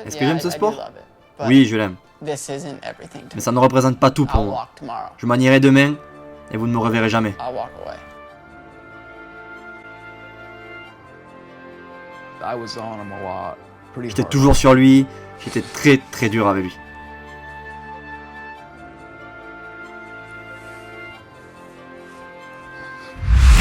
Est-ce que j'aime ce sport? Oui, je l'aime. Mais ça ne représente pas tout pour moi. Je m'en irai demain et vous ne me reverrez jamais. J'étais toujours sur lui, j'étais très dur avec lui.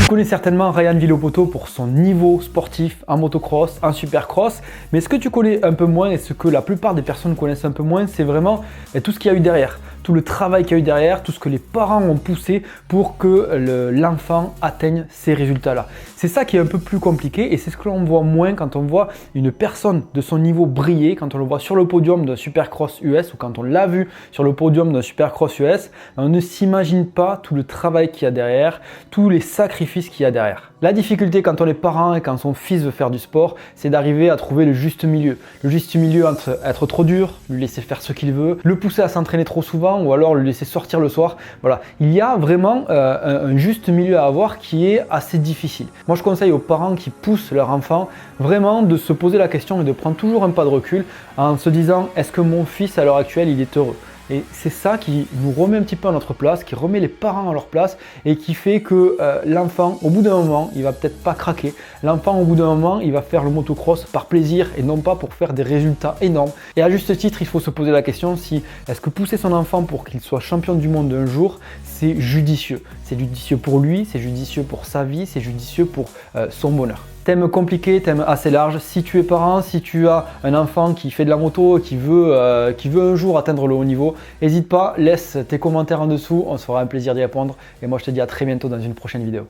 Tu connais certainement Ryan Villopoto pour son niveau sportif en motocross, en supercross, mais ce que tu connais un peu moins et ce que la plupart des personnes connaissent un peu moins, c'est vraiment tout ce qu'il y a eu derrière, tout le travail qu'il y a eu derrière, tout ce que les parents ont poussé pour que l'enfant atteigne ces résultats-là. C'est ça qui est un peu plus compliqué et c'est ce que l'on voit moins quand on voit une personne de son niveau briller, quand on le voit sur le podium d'un supercross US ou quand on l'a vu sur le podium d'un supercross US, on ne s'imagine pas tout le travail qu'il y a derrière, tous les sacrifices qu'il y a derrière. La difficulté quand on est parent et quand son fils veut faire du sport, c'est d'arriver à trouver le juste milieu. Le juste milieu entre être trop dur, lui laisser faire ce qu'il veut, le pousser à s'entraîner trop souvent ou alors le laisser sortir le soir. Voilà, il y a vraiment un juste milieu à avoir qui est assez difficile. Moi je conseille aux parents qui poussent leur enfant vraiment de se poser la question et de prendre toujours un pas de recul en se disant est-ce que mon fils à l'heure actuelle il est heureux? Et c'est ça qui nous remet un petit peu à notre place, qui remet les parents à leur place et qui fait que l'enfant, au bout d'un moment, il va peut-être pas craquer. L'enfant, au bout d'un moment, il va faire le motocross par plaisir et non pas pour faire des résultats énormes. Et à juste titre, il faut se poser la question si est-ce que pousser son enfant pour qu'il soit champion du monde un jour, c'est judicieux. C'est judicieux pour lui, c'est judicieux pour sa vie, c'est judicieux pour son bonheur. Thème compliqué, thème assez large. Si tu es parent, si tu as un enfant qui fait de la moto, qui veut un jour atteindre le haut niveau, n'hésite pas, laisse tes commentaires en dessous, on se fera un plaisir d'y répondre. Et moi je te dis à très bientôt dans une prochaine vidéo.